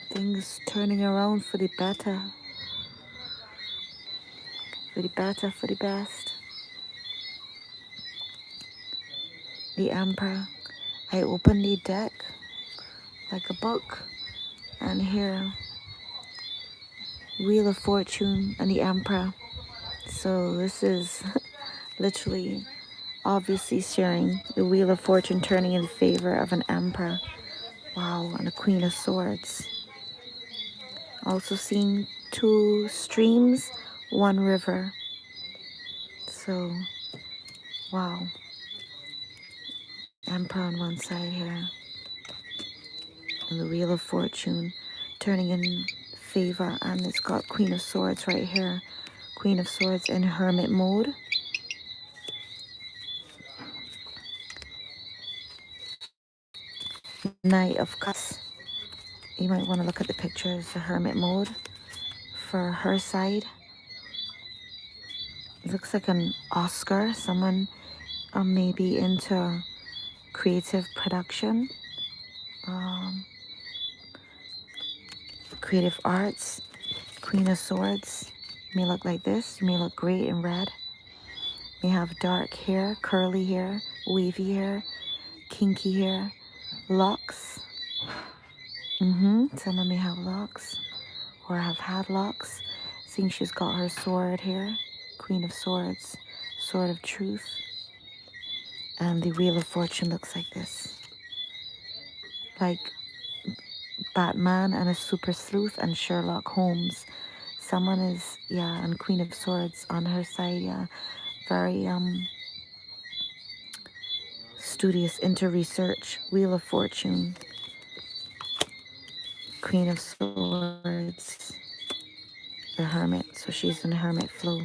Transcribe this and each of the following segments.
Things turning around for the better, for the better, for the best. The Emperor. I open the deck like a book, and here Wheel of Fortune and the Emperor. So this is literally, obviously sharing the Wheel of Fortune turning in favor of an Emperor. Wow, and a Queen of Swords. Also seeing two streams, one river. So, wow. Emperor on one side here, and the Wheel of Fortune turning in favor, and it's got Queen of Swords right here. Queen of Swords in hermit mode. Knight of Cups. You might want to look at the pictures, the hermit mode for her side. It looks like an Oscar, someone maybe into creative production, um, creative arts. Queen of Swords may look like this. You may look great in red. May have dark hair, curly hair, wavy hair, kinky hair, locks. Someone may have locks or have had locks. Seeing she's got her sword here, Queen of Swords, Sword of Truth. And the Wheel of Fortune looks like this. Like Batman and a super sleuth and Sherlock Holmes. Someone is, yeah, and Queen of Swords on her side, yeah. Very studious into research. Wheel of Fortune, Queen of Swords, the Hermit. So she's in Hermit flow.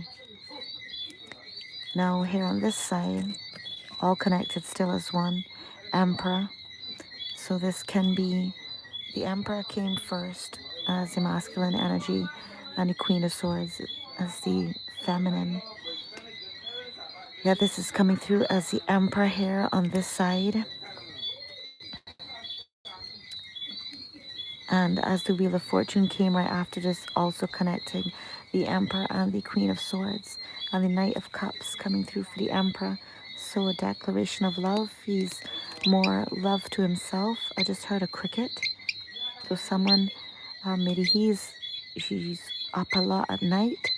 Now here on this side, all connected still as one, Emperor. So this can be, the Emperor came first as the masculine energy, and the Queen of Swords as the feminine. Yeah, this is coming through as the Emperor here on this side. And as the Wheel of Fortune came right after this, also connecting the Emperor and the Queen of Swords, and the Knight of Cups coming through for the Emperor. So a declaration of love. He's more love to himself. I just heard a cricket. So someone, maybe she's up a lot at night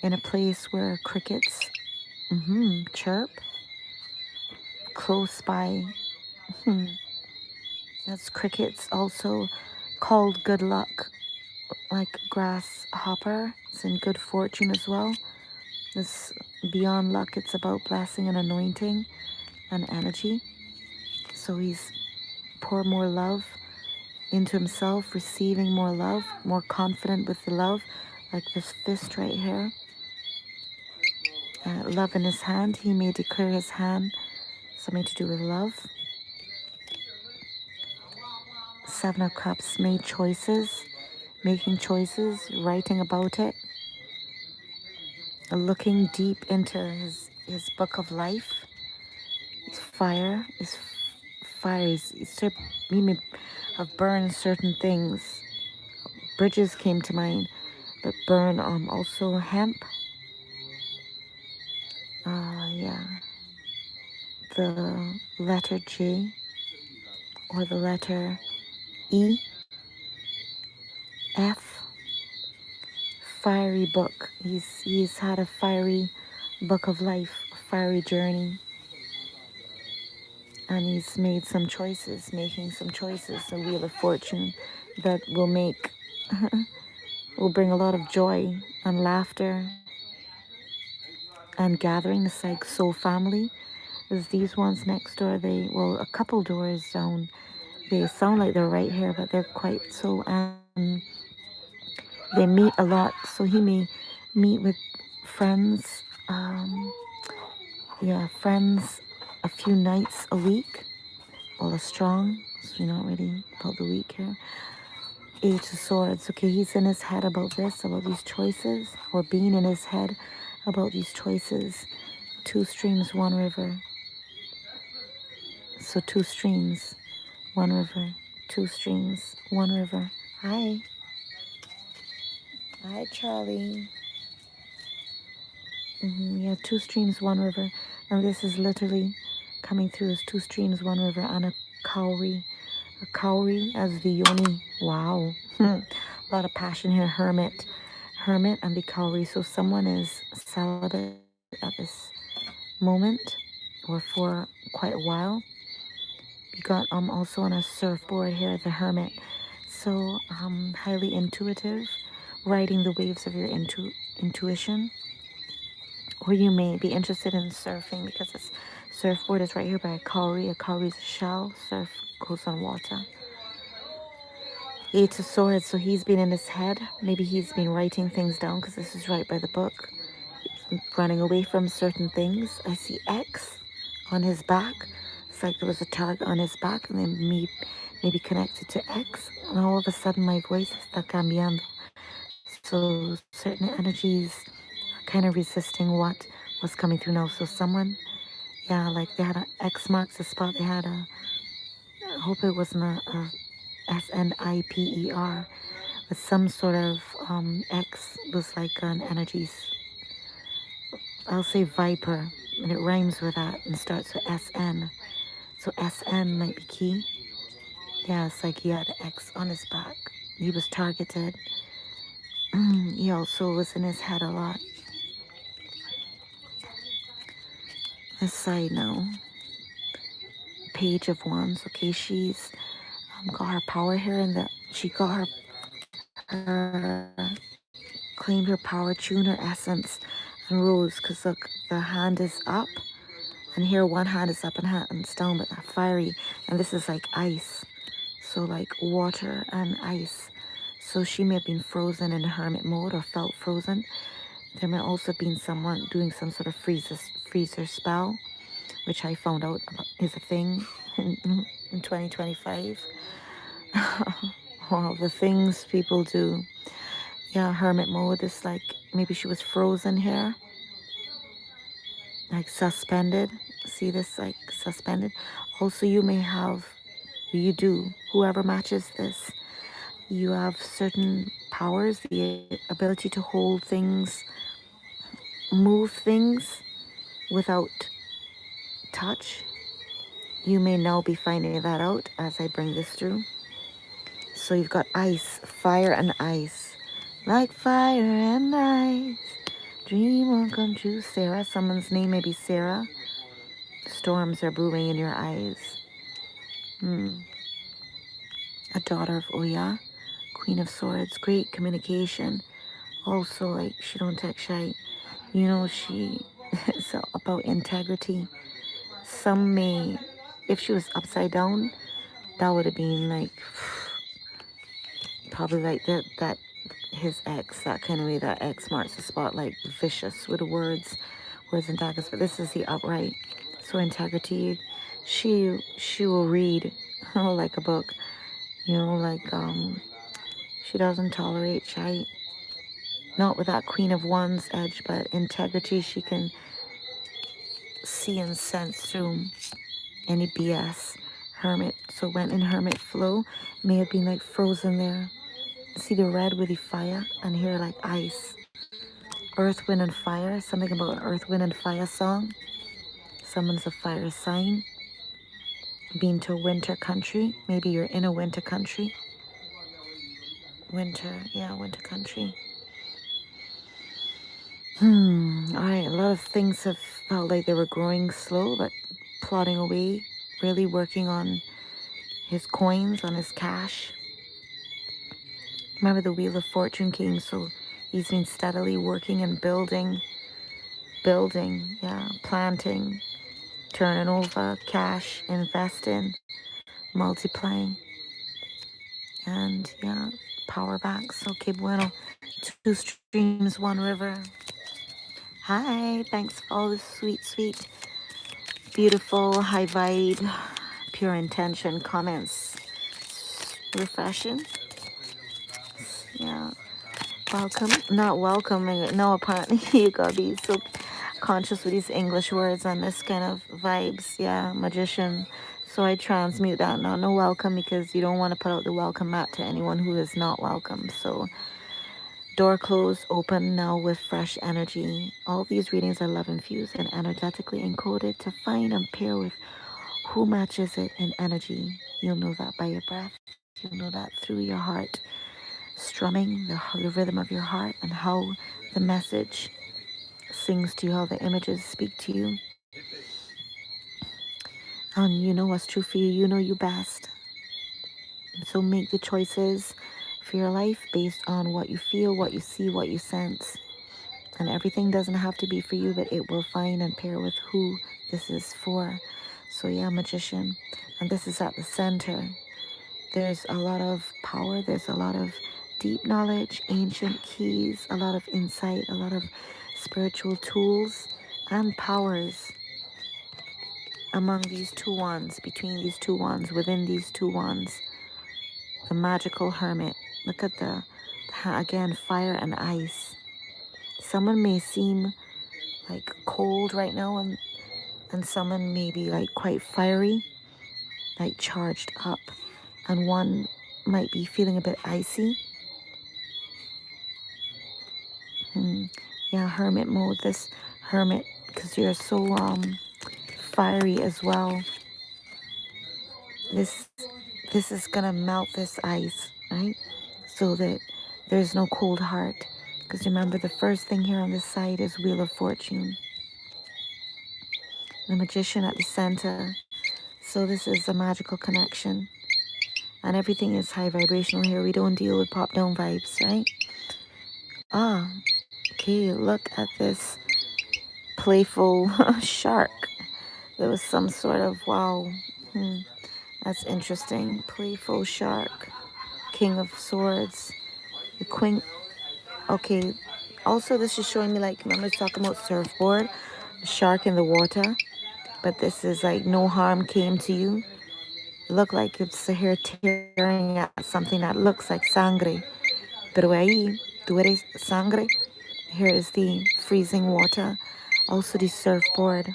in a place where crickets chirp close by. That's crickets also called good luck, like grasshopper. It's in good fortune as well. This beyond luck, it's about blessing and anointing and energy. So he's pour more love into himself, receiving more love, more confident with the love, like this fist right here. Love in his hand. He may declare his hand something to do with love. Seven of Cups made choices, making choices, writing about it, looking deep into his book of life. His fire is fire. He may have burned certain things. Bridges came to mind, but burn also hemp. Yeah, the letter J or the letter E, F. Fiery book. He's had a fiery book of life, a fiery journey, and he's made some choices, making some choices. The Wheel of Fortune that will bring a lot of joy and laughter and gathering. It's like soul family. There's these ones next door. A couple doors down. They sound like they're right here, but they're quite so. They meet a lot. So he may meet with friends. Friends a few nights a week. Well, a strong. So we're not really about the week here. Eight of Swords. Okay, he's in his head about this, about these choices, or being in his head about these choices. Two streams, one river. So two streams, one river. Two streams, one river. Hi. Hi, Charlie. Yeah, two streams, one river. And this is literally coming through as two streams, one river, and a cowrie. A cowrie as the yoni. Wow. A lot of passion here. Hermit, and the cowrie. So someone is celibate at this moment or for quite a while. You got also on a surfboard here, the hermit. So highly intuitive, riding the waves of your intuition. Or you may be interested in surfing because this surfboard is right here by a kauri. A kauri is a shell. Surf goes on water. Eight of Swords, so he's been in his head. Maybe he's been writing things down because this is right by the book. Running away from certain things. I see X on his back. It's like there was a target on his back and then me maybe connected to X. And all of a sudden my voice está cambiando. So certain energies are kind of resisting what was coming through now. So someone, yeah, like they had an X marks the spot. They had a, I hope it wasn't a SNIPER, but some sort of X was like an energies. I'll say Viper, and it rhymes with that and starts with SN. So SN might be key. Yeah, it's like he had X on his back. He was targeted. He also was in his head a lot. A side note, Page of Wands. Okay, she's got her power here, and that she got her claimed her power, tune her essence, and rose. Cause look, the hand is up, and here one hand is up and hand's down, but that fiery, and this is like ice. So like water and ice. So she may have been frozen in hermit mode or felt frozen. There may also have been someone doing some sort of freezer spell, which I found out is a thing in 2025. All the things people do. Yeah, hermit mode is like maybe she was frozen here, like suspended. See this, like suspended. Also, you may have, you do, whoever matches this, you have certain powers, the ability to hold things, move things without touch. You may now be finding that out as I bring this through. So you've got ice, fire, and ice. Like fire and ice. Dream will come true. Sarah, someone's name may be Sarah. Storms are brewing in your eyes. A daughter of Oya, Queen of Swords, great communication. Also, like, she don't take shy. You know, she it's about integrity. Some may, if she was upside down, that would have been like probably like that his ex, that kind of way. That ex marks the spot, like vicious with the words and daggers. But this is the upright. So integrity, she will read like a book. You know, like she doesn't tolerate shy. Not with that Queen of Wands edge, but integrity. She can see and sense through any BS. Hermit. So went in hermit flow. May have been like frozen there. See the red with the fire, and here like ice. Earth, wind, and fire. Something about an earth, wind, and fire song. Someone's a fire sign. Been to a winter country. Maybe you're in a winter country. Winter, yeah, winter country. All right, a lot of things have felt like they were growing slow, but plodding away, really working on his coins, on his cash. Remember the Wheel of Fortune came, so he's been steadily working and building, yeah, planting, turning over cash, investing, multiplying, and yeah, power backs. Okay, bueno. Two streams, one river. Hi, thanks for all the sweet, beautiful, high vibe, pure intention comments. Refreshing. Yeah. Welcome. Not welcoming. No, apparently you gotta be so conscious with these English words and this kind of vibes. Yeah. Magician, So I transmute that, not no welcome, because you don't want to put out the welcome mat to anyone who is not welcome. So door closed, open now with fresh energy. All these readings are love infused and energetically encoded to find and pair with who matches it in energy. You'll know that by your breath. You'll know that through your heart, strumming the rhythm of your heart, and how the message sings to you, how the images speak to you. And you know what's true for you. You know you best. So make the choices for your life based on what you feel, what you see, what you sense. And everything doesn't have to be for you, but it will find and pair with who this is for. So, yeah, magician. And this is at the center. There's a lot of power, there's a lot of deep knowledge, ancient keys, a lot of insight, a lot of spiritual tools and powers among these two wands, between these two wands, within these two wands. The magical hermit. Look at again, fire and ice. Someone may seem like cold right now, and someone may be like quite fiery, like charged up, and one might be feeling a bit icy. Yeah, hermit mode. This hermit, because you're so fiery as well. This this is gonna melt this ice, right? So that there's no cold heart. Because remember, the first thing here on this side is Wheel of Fortune. The magician at the center. So this is a magical connection. And everything is high vibrational here. We don't deal with pop down vibes, right? Ah, okay, look at this playful shark. There was some sort of, wow, that's interesting. Playful shark, King of Swords, the Queen. Okay, also this is showing me, like, remember talking about surfboard, the shark in the water, but this is like no harm came to you. Look like it's here tearing at something that looks like sangre. Pero ahí, tú eres sangre. Here is the freezing water, also the surfboard.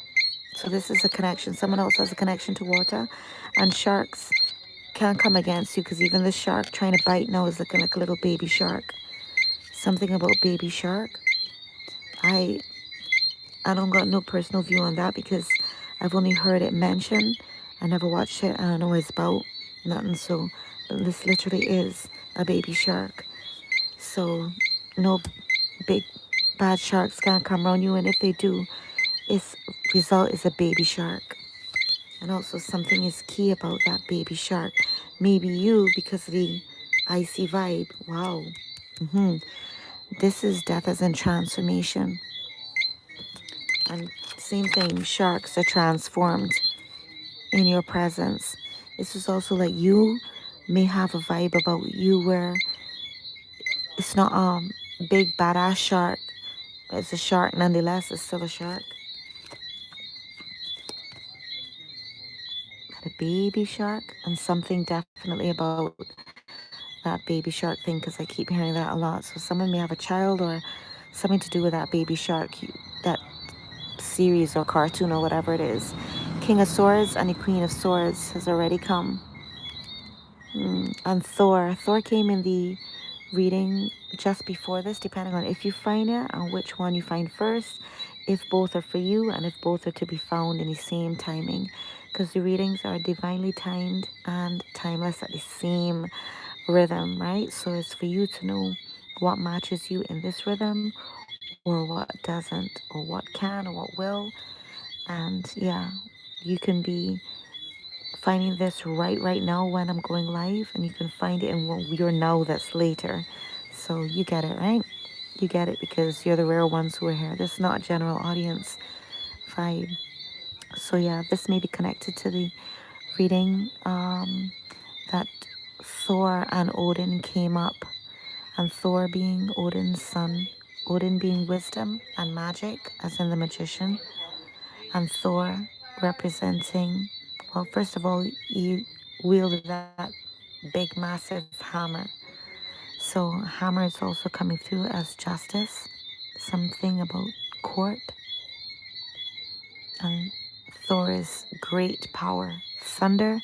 So this is a connection. Someone else has a connection to water, and sharks can't come against you, because even the shark trying to bite now is looking like a little baby shark. Something about baby shark. I I don't got no personal view on that, because I've only heard it mentioned. I never watched it. I don't know what it's about. Nothing. So, but this literally is a baby shark. So no big bad sharks can't come around you, and if they do, its result is a baby shark. And also something is key about that baby shark. Maybe you, because of the icy vibe. Wow. This is death as in transformation. And same thing, sharks are transformed in your presence. This is also like you may have a vibe about you where it's not big badass shark. It's a shark nonetheless, it's still a shark. But a baby shark, and something definitely about that baby shark thing, because I keep hearing that a lot. So someone may have a child or something to do with that baby shark, that series or cartoon or whatever it is. King of Swords and the Queen of Swords has already come. And Thor came in the reading just before this, depending on if you find it and which one you find first, if both are for you and if both are to be found in the same timing, because the readings are divinely timed and timeless at the same rhythm, right? So it's for you to know what matches you in this rhythm, or what doesn't, or what can or what will. And yeah, you can be finding this right now when I'm going live, and you can find it in your now that's later. So you get it, right? You get it, because you're the rare ones who are here. This is not a general audience vibe. So yeah, this may be connected to the reading that Thor and Odin came up, and Thor being Odin's son, Odin being wisdom and magic, as in the magician, and Thor representing, well, first of all, he wielded that big, massive hammer. So, hammer is also coming through as justice, something about court, and Thor is great power, thunder,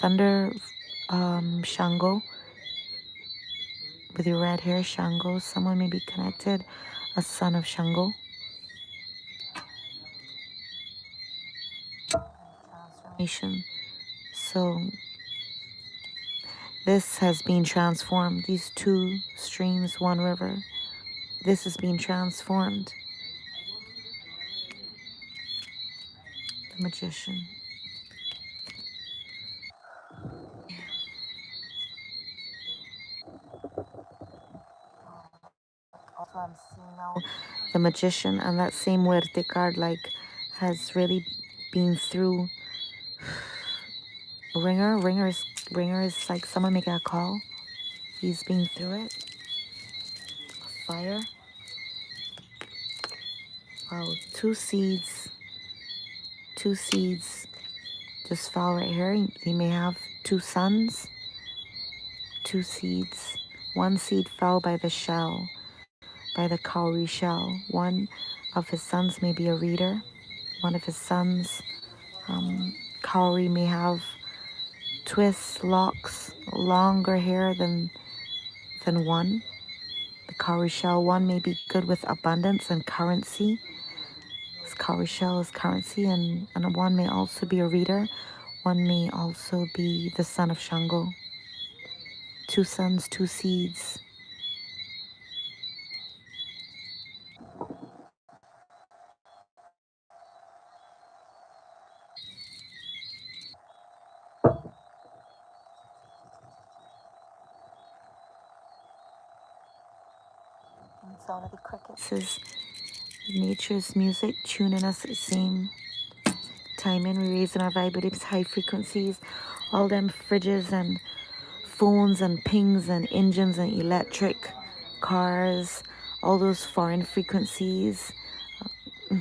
thunder, Shango, with your red hair, Shango. Someone may be connected, a son of Shango. Transformation. So this has been transformed. These two streams, one river. This has been transformed. The magician. Also, I'm seeing now the magician, and that same Muerte card, like, has really been through ringer. Ringer is like someone making a call. He's been through it. Fire. Wow, two seeds. Two seeds just fell right here. He may have two sons. Two seeds. One seed fell by the shell, by the cowrie shell. One of his sons may be a reader. One of his sons, cowrie, may have twists, locks, longer hair than one. The cowrie shell one may be good with abundance and currency. This cowrie shell is currency, and one may also be a reader. One may also be the son of Shango. Two sons, two seeds. And sound of the crickets is nature's music tuning us at the same time. And we're raising our vibrations, high frequencies. All them fridges and phones and pings and engines and electric cars, all those foreign frequencies,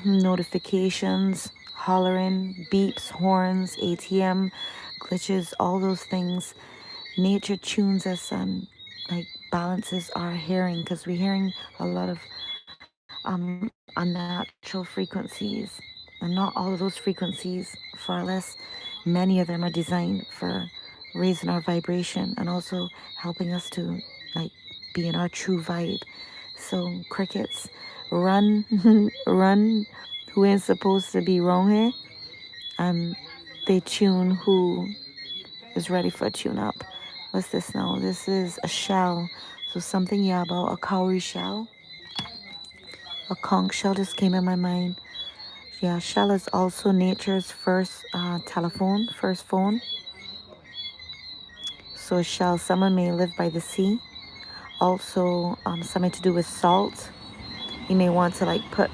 notifications, hollering, beeps, horns, ATM glitches, all those things. Nature tunes us and like balances our hearing, because we're hearing a lot of unnatural frequencies, and not all of those frequencies, far less. Many of them are designed for raising our vibration and also helping us to like be in our true vibe. So crickets, run, run, who ain't supposed to be wrong here, and they tune who is ready for a tune up. What's this now? This is a shell. So something, yeah, about a cowrie shell. A conch shell just came in my mind. Yeah, shell is also nature's first telephone, first phone. So shell, someone may live by the sea. Also, something to do with salt. You may want to like put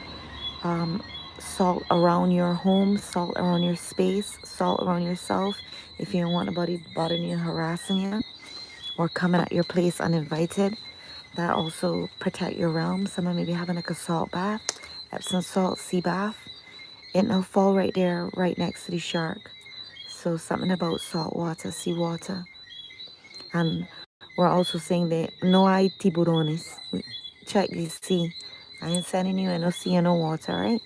salt around your home, salt around your space, salt around yourself. If you don't want nobody bothering you, harassing you, or coming at your place uninvited, that also protect your realm. Someone may be having like a salt bath, Epsom salt sea bath. It'll fall right there, right next to the shark. So something about salt water, sea water. And we're also saying that no hay tiburones. Check the sea. I ain't sending you in no sea and no water, right?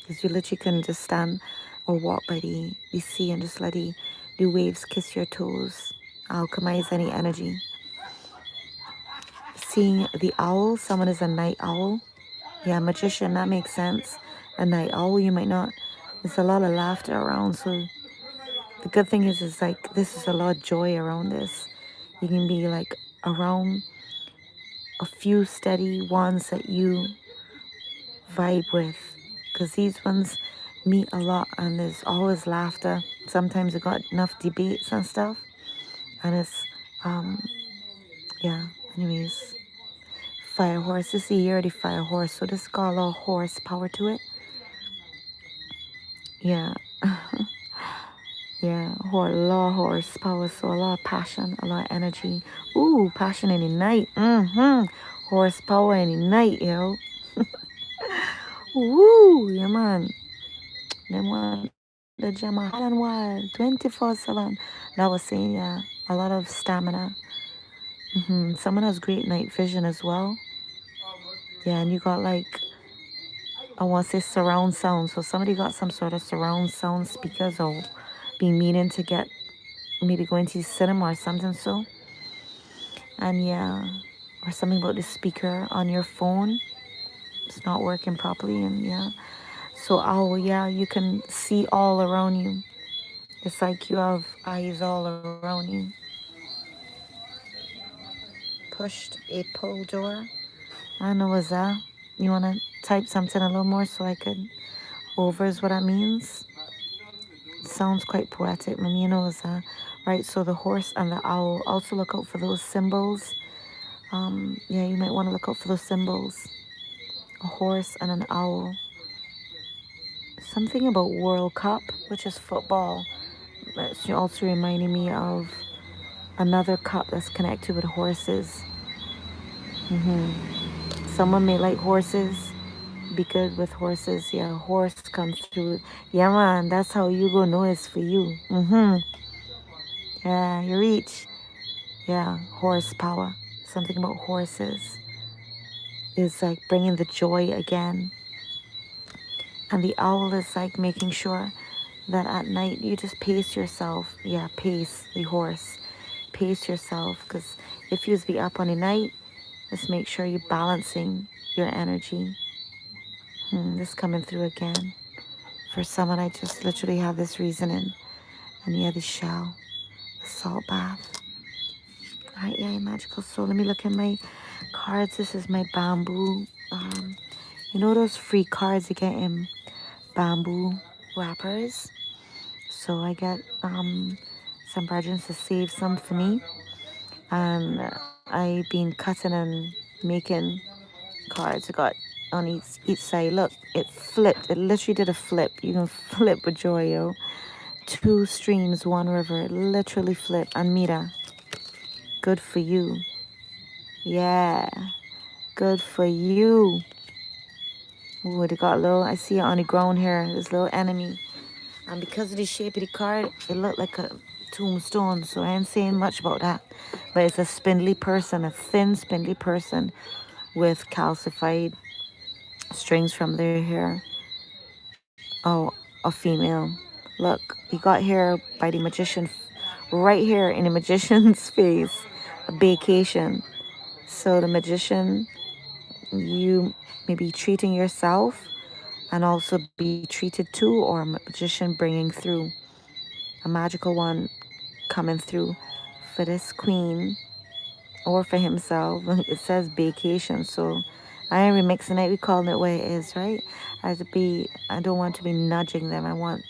Because you literally can just stand or walk by the sea and just let the waves kiss your toes. Alchemize any energy. Seeing the owl, someone is a night owl. Yeah, magician, that makes sense. A night owl, you might not. There's a lot of laughter around, so the good thing is like this is a lot of joy around this. You can be like around a few steady ones that you vibe with, because these ones meet a lot and there's always laughter. Sometimes we got enough debates and stuff, and it's yeah. Anyways, fire horse. This is the year of the fire horse, so this got a lot of horsepower to it. Yeah. Yeah, a lot of horsepower, so a lot of passion, a lot of energy. Ooh, passion in the night. Horsepower in the night, yo. Woo, yeah, man. Them want the jam are hot and wild, 24/7. That was saying, yeah, a lot of stamina. Someone has great night vision as well. Yeah, and you got like, I want to say surround sound. So somebody got some sort of surround sound speakers or been meaning to get, maybe going to the cinema or something. So, and yeah, or something about the speaker on your phone. It's not working properly, and yeah. So, oh yeah, you can see all around you. It's like you have eyes all around you. Pushed a pull door. I don't know what's that. You want to type something a little more so I could over is what that means. It sounds quite poetic. Maybe you know what's that. Right, so the horse and the owl. Also look out for those symbols. Yeah, you might want to look out for those symbols. A horse and an owl. Something about World Cup, which is football. It's also reminding me of another cup that's connected with horses. Someone may like horses, be good with horses. Yeah, horse comes through. Yeah, man, that's how you go know it's for you. Yeah, you reach. Yeah, horsepower. Something about horses is like bringing the joy again. And the owl is like making sure that at night you just pace yourself. Yeah, pace the horse. Pace yourself, because if you be up on the night, just make sure you're balancing your energy. This coming through again. For someone, I just literally have this reasoning. And yeah, the shell, the salt bath. All right, yeah, magical soul. Let me look at my cards. This is my bamboo. You know those free cards you get in bamboo wrappers? So I get some brethren to save some for me. And I've been cutting and making cards. I got on each side. Look, it flipped. It literally did a flip. You can flip with joy, yo. Two streams, one river. It literally flipped. And Mira, good for you. Yeah, good for you. Ooh, they got a little, I see it on the ground here, this little enemy. And because of the shape of the card, it looked like a tombstone, so I ain't saying much about that. But it's a spindly person, a thin, spindly person with calcified strings from their hair. Oh, a female. Look, he got here by the magician, right here in the magician's face, a vacation. So the magician, you may be treating yourself and also be treated to, or a magician bringing through a magical one coming through for this queen or for himself. It says vacation, so I am remixing it. We calling it what it is, right? I don't want to be nudging them. I want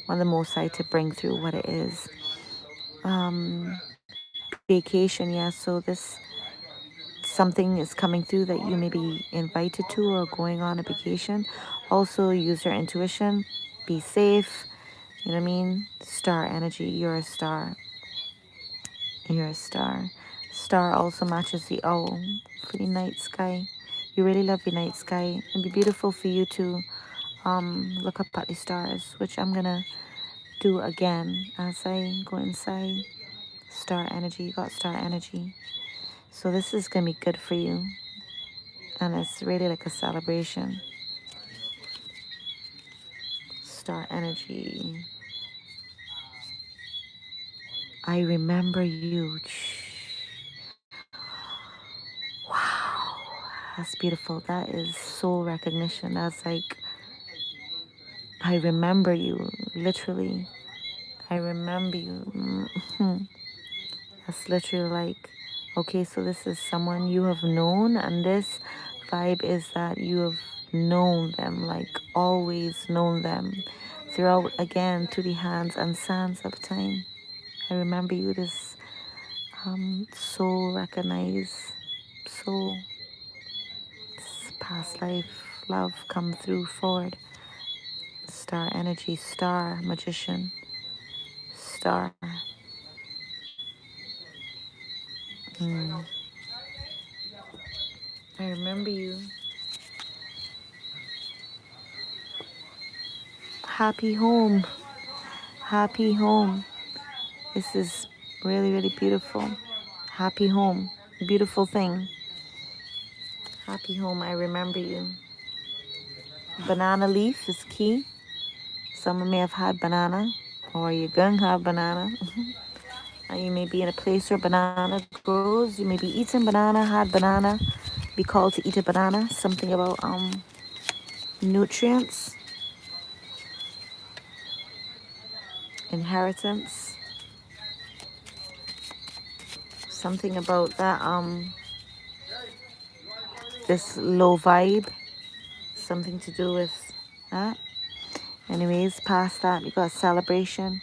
the Most High to bring through what it is. Vacation, yeah. So this something is coming through that you may be invited to or going on a vacation. Also, use your intuition. Be safe. You know what I mean? Star energy. You're a star. You're a star. Star also matches the owl for the night sky. You really love the night sky. It'd be beautiful for you to look up at the stars, which I'm gonna do again as I go inside. Star energy. You got star energy. So this is gonna be good for you. And it's really like a celebration. Star energy. I remember you. Wow, that's beautiful. That is soul recognition. That's like, I remember you, literally. I remember you. That's literally like, okay, so this is someone you have known, and this vibe is that you have known them, like always known them throughout, again, to the hands and sands of time. I remember you, this soul recognize, soul, this past life, love come through forward. Star energy, star, magician, star. I remember you. Happy home, happy home. This is really, really beautiful. Happy home, beautiful thing. Happy home, I remember you. Banana leaf is key. Someone may have had banana or you gonna have banana. And you may be in a place where banana grows. You may be eating banana, had banana, be called to eat a banana. Something about nutrients, inheritance, something about that this low vibe, something to do with that. Anyways, past that, we got celebration.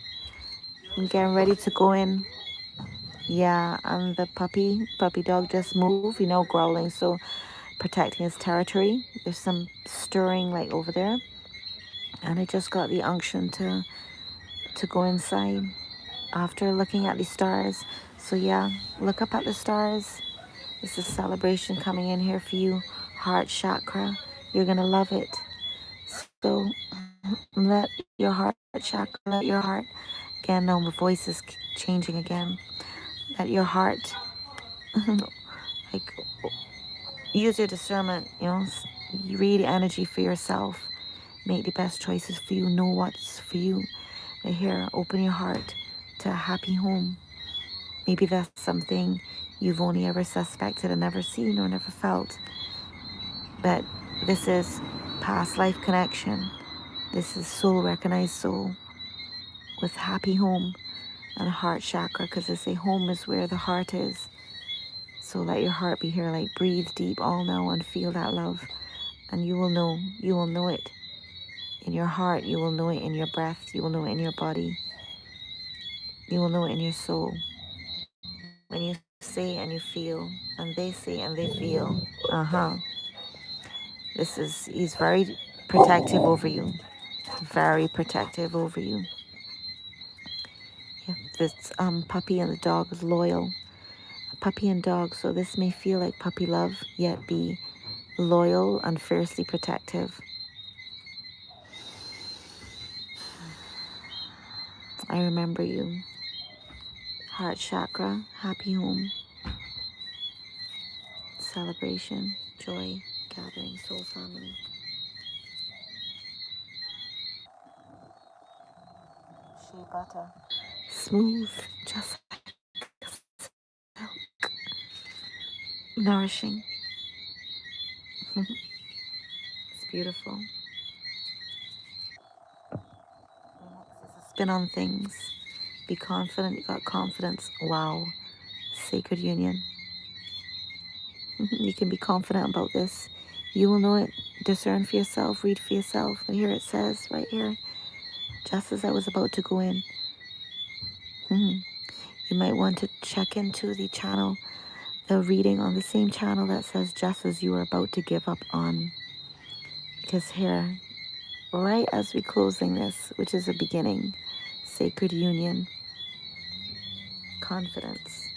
I'm getting ready to go in. Yeah, and the puppy dog just moved, growling, so protecting his territory. There's some stirring like over there. And I just got the unction to go inside after looking at the stars. So yeah, look up at the stars. This is celebration coming in here for you. Heart chakra. You're gonna love it. So let your heart chakra, let your heart, again, now my voice is changing again. Let your heart, like, use your discernment, you read energy for yourself. Make the best choices for you. Know what's for you. Right here, open your heart to a happy home. Maybe that's something you've only ever suspected and never seen or never felt. But this is past life connection. This is soul recognized soul with happy home and heart chakra, because they say home is where the heart is. So let your heart be here, like breathe deep all now and feel that love. And you will know it in your heart, you will know it in your breath, you will know it in your body, you will know it in your soul. When you say and you feel, and they say and they feel, he's very protective over you, very protective over you. Yeah, this puppy and the dog is loyal. Puppy and dog, so this may feel like puppy love, yet be loyal and fiercely protective. I remember you. Heart chakra, happy home, celebration, joy, gathering, soul family. Shea butter. Smooth, just like silk. Nourishing. It's beautiful. Next is a spin on things. Be confident, you got confidence. Wow. Sacred union. You can be confident about this. You will know it. Discern for yourself, read for yourself. And here it says, right here, just as I was about to go in, you might want to check into the channel, the reading on the same channel that says, just as you are about to give up on. Because here, right as we're closing this, which is a beginning, sacred union, confidence.